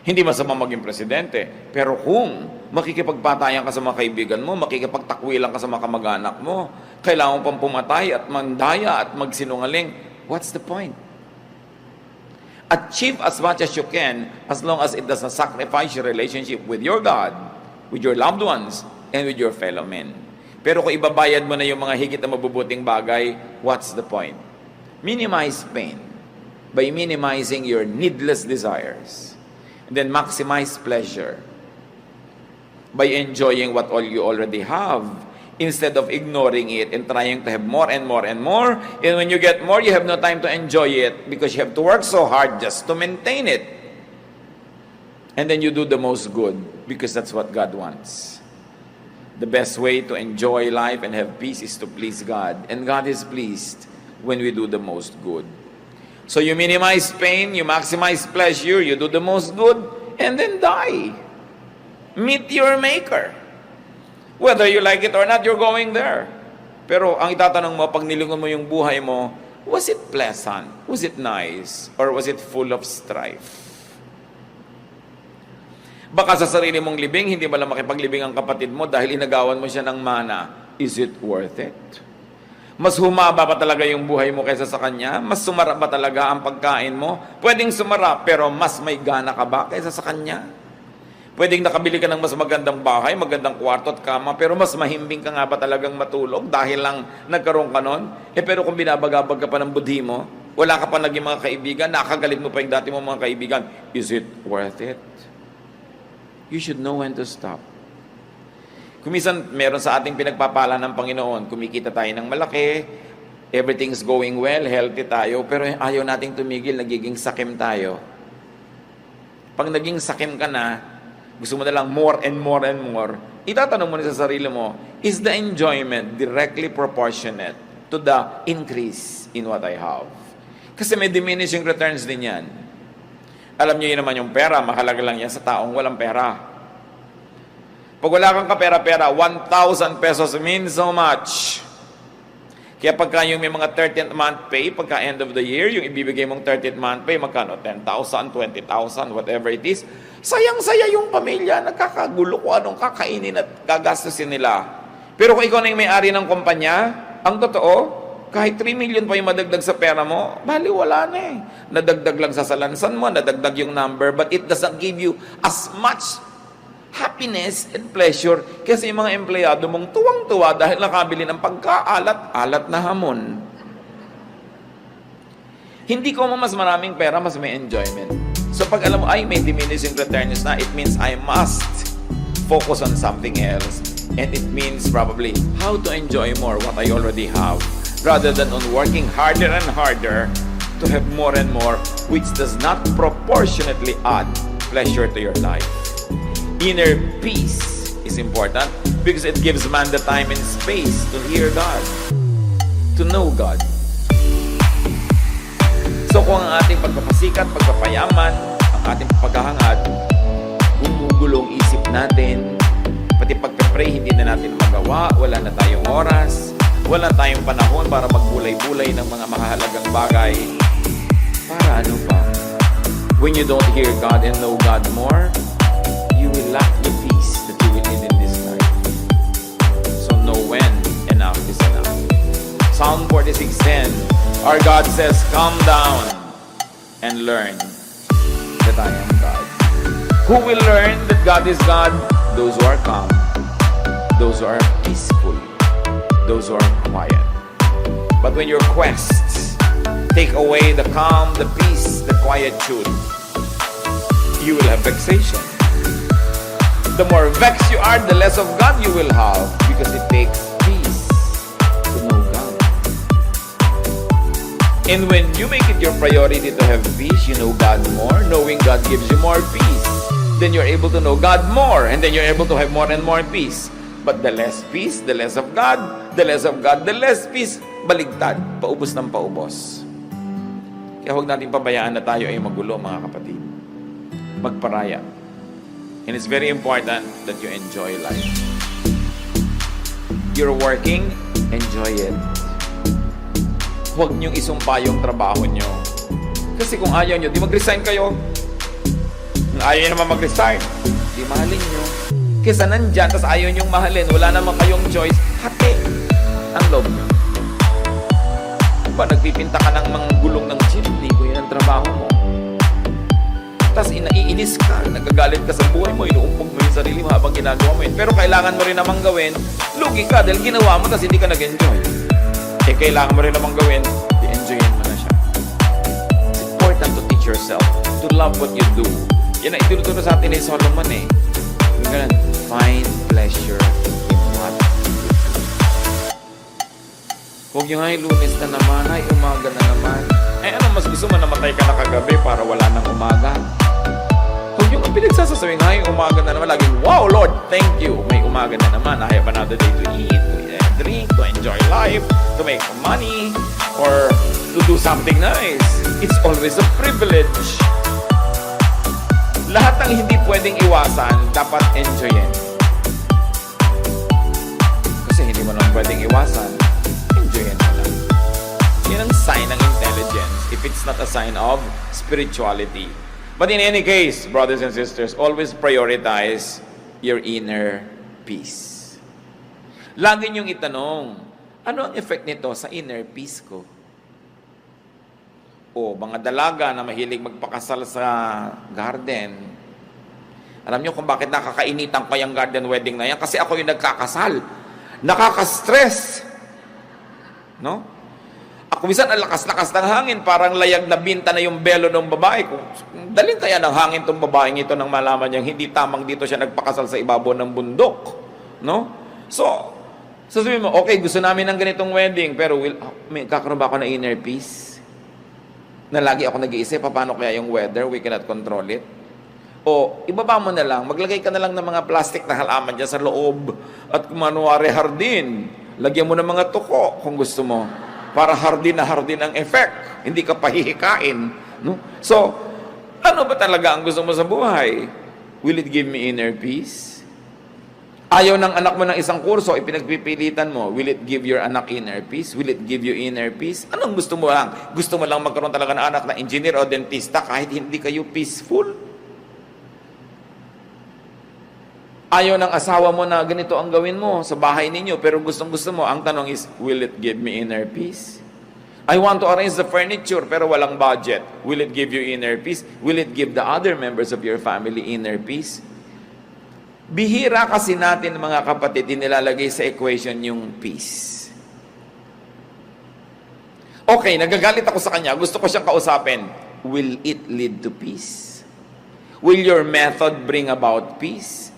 Speaker 1: Hindi masama maging presidente. Pero kung makikipagpatayan ka sa mga kaibigan mo, makikipagtakwilan ka sa mga kamag-anak mo, kailangan pang pumatay at mandaya at magsinungaling, what's the point? Achieve as much as you can as long as it does not sacrifice your relationship with your God, with your loved ones, and with your fellow men. Pero kung ibabayad mo na yung mga higit na mabubuting bagay, what's the point? Minimize pain by minimizing your needless desires. And then maximize pleasure by enjoying what all you already have instead of ignoring it and trying to have more and more and more. And when you get more, you have no time to enjoy it because you have to work so hard just to maintain it. And then you do the most good because that's what God wants. The best way to enjoy life and have peace is to please God. And God is pleased when we do the most good. So you minimize pain, you maximize pleasure, you do the most good, and then die. Meet your Maker. Whether you like it or not, you're going there. Pero ang itatanong mo, pag nilingon mo yung buhay mo, was it pleasant? Was it nice? Or was it full of strife? Baka sa sarili mong libing, hindi mo lang makipaglibing ang kapatid mo dahil inagawan mo siya ng mana. Is it worth it? Mas humaba ba talaga yung buhay mo kaysa sa kanya? Mas sumarap ba talaga ang pagkain mo? Pwedeng sumarap, pero mas may gana ka ba kaysa sa kanya? Pwedeng nakabili ka ng mas magandang bahay, magandang kwarto at kama, pero mas mahimbing ka nga ba talagang matulog dahil lang nagkaroon ka nun? Pero kung binabagabag ka pa ng budhi mo, Wala ka pa naging mga kaibigan, nakagalit mo pa yung dati mong mga kaibigan. Is it worth it? You should know when to stop. Kumisan, meron sa ating pinagpapala ng Panginoon, kumikita tayo ng malaki, everything's going well, healthy tayo, pero ayaw nating tumigil, nagiging sakim tayo. Pag naging sakim ka na, gusto mo na lang more and more and more, itatanong mo na sa sarili mo, is the enjoyment directly proportionate to the increase in what I have? Kasi may diminishing returns din yan. Alam niyo yun naman yung pera, mahalaga lang yan sa taong walang pera. Pag wala kang kapera-pera, 1,000 pesos means so much. Kaya pagka yung may mga 13th month pay, pagka end of the year, yung ibibigay mong 13th month pay, magkano? 10,000, 20,000, whatever it is. Sayang-saya yung pamilya, nagkakagulo kung anong kakainin at gagastusin nila. Pero kung ikaw na yung may-ari ng kumpanya, ang totoo, kahit 3 million pa yung madagdag sa pera mo, bali wala na eh. Nadagdag lang sa salansan mo, nadagdag yung number, but it doesn't give you as much happiness and pleasure kasi yung mga empleyado mong tuwang-tuwa dahil nakabili ng pagkaalat-alat na hamon. Hindi ko mo mas maraming pera, mas may enjoyment. So pag alam mo, ay may diminishing returns na, it means I must focus on something else. And it means probably how to enjoy more what I already have, rather than on working harder and harder to have more and more, which does not proportionately add pleasure to your life. Inner peace is important because it gives man the time and space to hear God, to know God. So kung ang ating pagpapasikat, pagpapayaman, ang ating paghahangad, gumugulong isip natin, pati pagpe-pray hindi na natin magawa, wala na tayong oras, wala tayong panahon para magbulay-bulay ng mga mahalagang bagay. Para ano pa? When you don't hear God and know God more, you will lack the peace that you will need in this life. So know when enough is enough. Psalm 46:10, our God says, "Calm down and learn that I am God." Who will learn that God is God? Those who are calm, those who are peaceful, those who are quiet. But when your quests take away the calm, the peace, the quietude, you will have vexation. The more vexed you are, the less of God you will have, because it takes peace to know God. And when you make it your priority to have peace, you know God more. Knowing God gives you more peace. Then you're able to know God more, and then you're able to have more and more peace. But the less peace, the less of God, the less of God, the less peace, baligtad, paubos ng paubos. Kaya huwag natin pabayaan na tayo ay magulo, mga kapatid. Magparaya. And it's very important that you enjoy life. You're working, enjoy it. Huwag niyong isumpa yung trabaho niyo. Kasi kung ayaw niyo, di mag-resign kayo. Kung ayaw niyo naman mag-resign, di mahalin niyo. Kesa nandyan, tas ayaw niyong mahalin, wala naman kayong choice, hati ang loob niyo. Ba, nagpipinta ka ng mga gulong ng jeepney, kung yan ang trabaho mo. Tas inaiinis ka, nagagalit ka sa buhay mo, inuumpog mo yung sarili mo habang ginagawa mo yun. Pero kailangan mo rin namang gawin, lugi ka dahil ginawa mo, tas hindi ka nag-enjoy. Eh, kailangan mo rin namang gawin, i-enjoyin mo na siya. It's important to teach yourself to love what you do. Yan ang itinuturo sa atin ni Solomon eh. Ganun, find pleasure in what you do. Huwag yung ay Lunes na naman, ay umaga na naman. Ay ano, mas gusto mo namatay ka na kagabi para wala nang umaga. Huwag yung pinagsasasawing, ay umaga na naman, laging, wow Lord, thank you. May umaga na naman, I have another day to eat, to drink, to enjoy life, to make money, or to do something nice. It's always a privilege. Lahat ng hindi pwedeng iwasan, dapat enjoyin. Kasi hindi mo lang pwedeng iwasan, enjoyin mo lang. Yan ang sign ng intelligence if it's not a sign of spirituality. But in any case, brothers and sisters, always prioritize your inner peace. Lagi niyong itanong, ano ang effect nito sa inner peace ko? O mga dalaga na mahilig magpakasal sa garden. Alam niyo kung bakit nakakainitan ko yung garden wedding na yan? Kasi ako yung nagkakasal. Nakaka-stress. No? Ako Kumisan ang lakas-lakas ng hangin, parang layag na binta na yung belo ng babae. Dalhin kaya ng hangin tong babaeng ito nang malaman niyang hindi tamang dito siya nagpakasal sa ibabaw ng bundok. No? So, sasabihin mo, okay, gusto namin ng ganitong wedding, pero may kakaroon ba ako na inner peace? Na lagi ako nag-iisip, paano kaya yung weather? We cannot control it. O, ibaba mo na lang, maglagay ka na lang ng mga plastic na halaman dyan sa loob at kumanwari hardin. Lagyan mo ng mga tuko kung gusto mo para hardin na hardin ang effect. Hindi ka pahihikain. No? So, ano ba talaga ang gusto mo sa buhay? Will it give me inner peace? Ayaw ng anak mo ng isang kurso, ipinagpipilitan mo. Will it give your anak inner peace? Will it give you inner peace? Anong gusto mo lang? Gusto mo lang magkaroon talaga ng anak na engineer o dentista kahit hindi kayo peaceful? Ayaw ng asawa mo na ganito ang gawin mo sa bahay ninyo, pero gustong-gusto mo. Ang tanong is, will it give me inner peace? I want to arrange the furniture, pero walang budget. Will it give you inner peace? Will it give the other members of your family inner peace? Bihira kasi natin, mga kapatid, inilalagay sa equation yung peace. Okay, nagagalit ako sa kanya, gusto ko siyang kausapin. Will it lead to peace? Will your method bring about peace?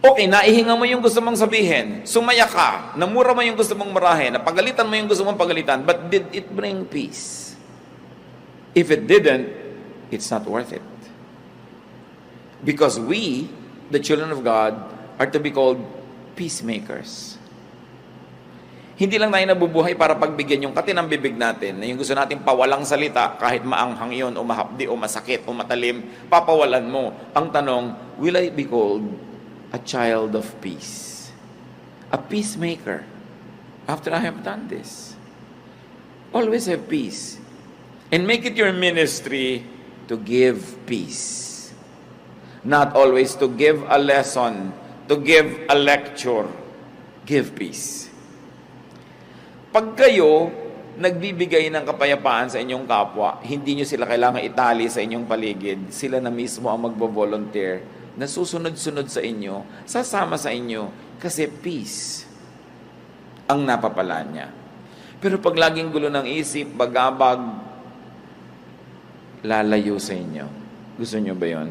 Speaker 1: Okay, naihinga mo yung gusto mong sabihin, sumaya ka, namura mo yung gusto mong marahin, napagalitan mo yung gusto mong pagalitan, but did it bring peace? If it didn't, it's not worth it. Because we, the children of God, are to be called peacemakers. Hindi lang tayo nabubuhay para pagbigyan yung katinang bibig natin, na yung gusto natin pawalang salita, kahit maanghang yun, o mahapdi, o masakit, o matalim, papawalan mo. Ang tanong, will I be called a child of peace? A peacemaker. After I have done this, always have peace. And make it your ministry to give peace. Not always to give a lesson, to give a lecture. Give peace. Pag kayo nagbibigay ng kapayapaan sa inyong kapwa, hindi nyo sila kailangan itali sa inyong paligid. Sila na mismo ang magbo-volunteer na susunod-sunod sa inyo, sasama sa inyo, kasi peace ang napapala niya. Pero pag laging gulo ng isip, bagabag, lalayo sa inyo. Gusto nyo ba yun?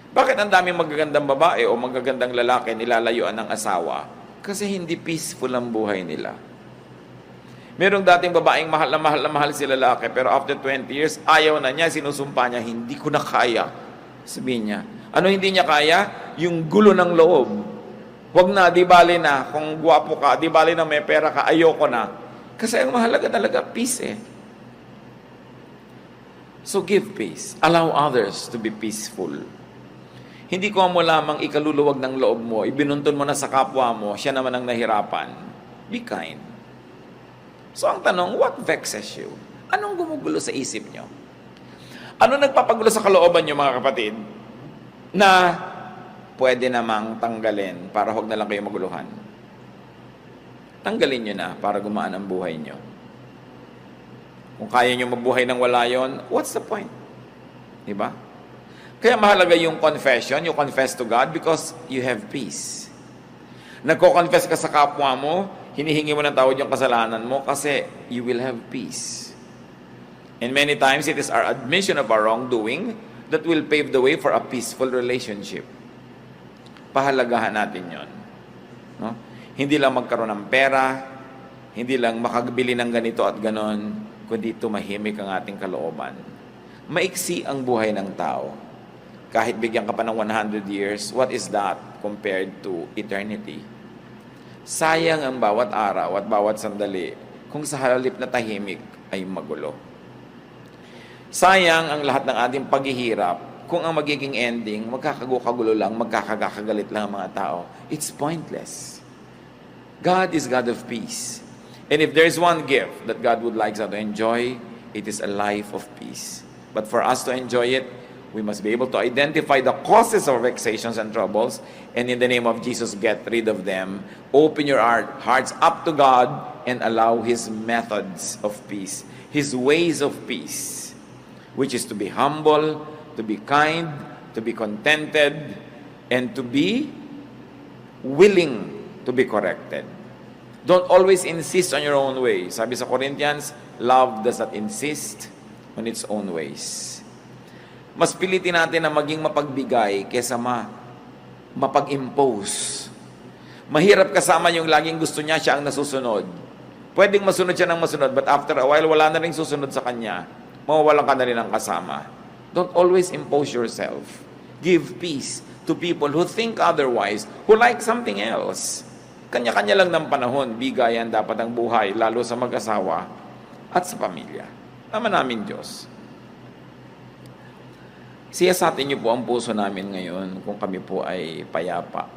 Speaker 1: Bakit ang daming magagandang babae o magagandang lalaki nilalayuan ng asawa? Kasi hindi peaceful ang buhay nila. Merong dating babaeng mahal na mahal si lalaki, pero after 20 years, ayaw na niya, sinusumpa niya, hindi ko na kaya. Sabihin niya. Ano hindi niya kaya? Yung gulo ng loob. Huwag na, di bali na. Kung guwapo ka, di bali na may pera ka, ayoko na. Kasi ang mahalaga talaga, peace eh. So give peace. Allow others to be peaceful. Hindi ko mo lamang ikaluluwag ng loob mo, ibinuntun mo na sa kapwa mo, siya naman ang nahirapan. Be kind. So ang tanong, what vexes you? Anong gumugulo sa isip nyo? Ano nagpapagulo sa kalooban nyo, mga kapatid, na pwede namang tanggalin para huwag na lang kayo maguluhan? Tanggalin nyo na para gumaan ang buhay nyo. Kung kaya nyo mabuhay ng wala yon, what's the point? Diba? Kaya mahalaga yung confession, you confess to God because you have peace. Nagko-confess ka sa kapwa mo, hinihingi mo ng tawad yung kasalanan mo kasi you will have peace. And many times, it is our admission of our wrongdoing that will pave the way for a peaceful relationship. Pahalagahan natin yon. No? Hindi lang magkaroon ng pera, hindi lang makabili ng ganito at ganon, kundi tumahimik ang ating kalooban. Maiksi ang buhay ng tao. Kahit bigyan ka pa ng 100 years, what is that compared to eternity? Sayang ang bawat araw at bawat sandali kung sa halip na tahimik ay magulo. Sayang ang lahat ng ating paghihirap kung ang magiging ending, magkakagulo lang, magkakagalit lang ang mga tao. It's pointless. God is God of peace. And if there is one gift that God would like us to enjoy, it is a life of peace. But for us to enjoy it, we must be able to identify the causes of vexations and troubles, and in the name of Jesus, get rid of them. Open your hearts up to God and allow His methods of peace, His ways of peace, which is to be humble, to be kind, to be contented, and to be willing to be corrected. Don't always insist on your own way. Sabi sa Corinthians, love does not insist on its own ways. Mas pilitin natin na maging mapagbigay kesa mapag-impose. Mahirap kasama yung laging gusto niya, siya ang nasusunod. Pwedeng masunod siya ng masunod, but after a while, wala na rin susunod sa kanya. Mawawalan ka na rin ng kasama. Don't always impose yourself. Give peace to people who think otherwise, who like something else. Kanya-kanya lang ng panahon, bigayan dapat ang buhay, lalo sa mag-asawa at sa pamilya. Ama namin Diyos. Siyasatin niyo po ang puso namin ngayon kung kami po ay payapa.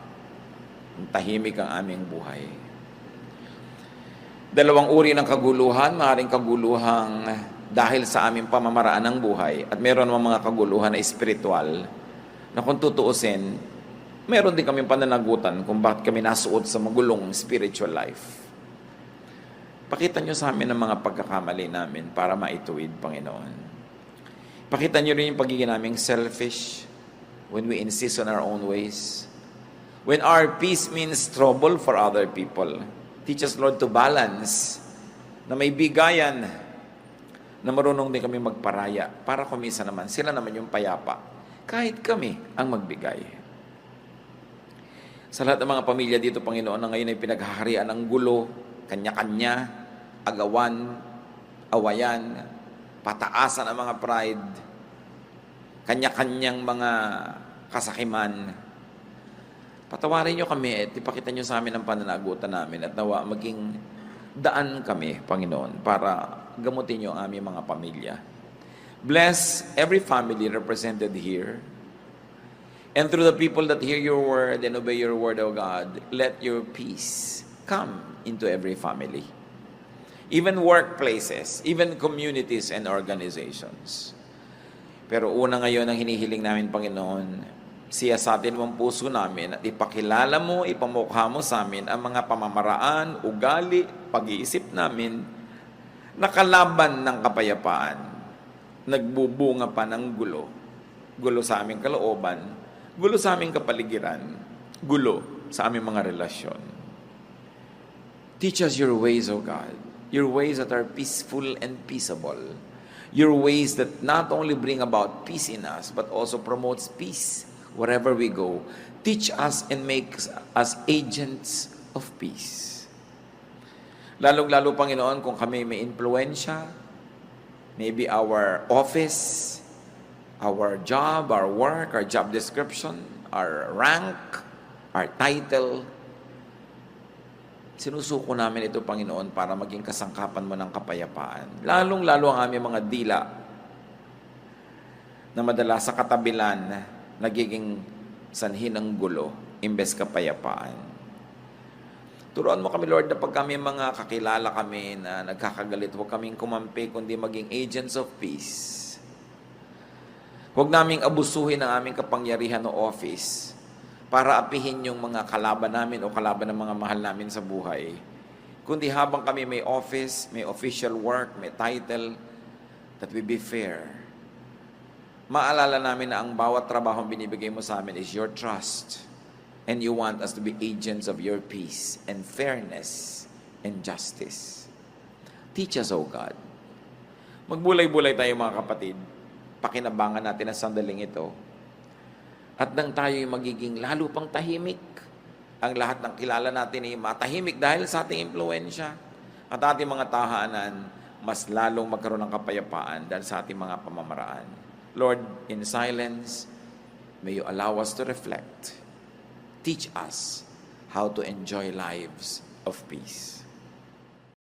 Speaker 1: Tahimik ang aming buhay. Dalawang uri ng kaguluhan, maaaring kaguluhang dahil sa aming pamamaraan ng buhay at meron mga kaguluhan na espiritual na kung tutuusin, meron din kaming pananagutan kung bakit kami nasuot sa magulong spiritual life. Pakita niyo sa amin ang mga pagkakamali namin para maituwid, Panginoon. Pakita niyo rin yung pagiging naming selfish when we insist on our own ways. When our peace means trouble for other people. Teach us, Lord, to balance na may bigayan na marunong din kami magparaya para kumisa naman. Sila naman yung payapa. Kahit kami ang magbigay. Sa lahat ng mga pamilya dito, Panginoon, na ngayon ay pinaghaharian ng gulo, kanya-kanya, agawan, awayan, pataasan ang mga pride, kanya-kanyang mga kasakiman. Patawarin niyo kami at ipakita niyo sa amin ang pananagutan namin at nawa maging daan kami, Panginoon, para gamutin niyo ang aming mga pamilya. Bless every family represented here. And through the people that hear your word and obey your word, O God, let your peace come into every family. Even workplaces, even communities and organizations. Pero una ngayon ang hinihiling namin, Panginoon, siyasatin mo ang puso namin at ipakilala mo, ipamukha mo sa amin ang mga pamamaraan, ugali, pag-iisip namin na kalaban ng kapayapaan. Nagbubunga pa ng gulo. Gulo sa aming kalooban, gulo sa aming kapaligiran, gulo sa aming mga relasyon. Teach us your ways, O God. Your ways that are peaceful and peaceable. Your ways that not only bring about peace in us, but also promotes peace wherever we go. Teach us and make us agents of peace. Lalong-lalo, Panginoon, kung kami may influensya, maybe our office, our job, our work, our job description, our rank, our title, sinusuko namin ito, Panginoon, para maging kasangkapan mo ng kapayapaan. Lalong-lalo ang aming mga dila na madalas sa katabilan nagiging sanhi ng gulo imbes kapayapaan. Turuan mo kami, Lord, na pag kami mga kakilala kami na nagkakagalit, huwag kaming kumampi, kundi maging agents of peace. Huwag naming abusuhin ang aming kapangyarihan o office para apihin yung mga kalaban namin o kalaban ng mga mahal namin sa buhay. Kundi habang kami may office, may official work, may title, that we be fair. Maalala namin na ang bawat trabaho binibigay mo sa amin is your trust. And you want us to be agents of your peace and fairness and justice. Teach us, O God. Magbulay-bulay tayo, mga kapatid. Pakinabangan natin ang sandaling ito. At nang tayo'y magiging lalo pang tahimik, ang lahat ng kilala natin ay matahimik dahil sa ating impluensya. At ating mga tahanan, mas lalong magkaroon ng kapayapaan dahil sa ating mga pamamaraan. Lord, in silence, may you allow us to reflect. Teach us how to enjoy lives of peace.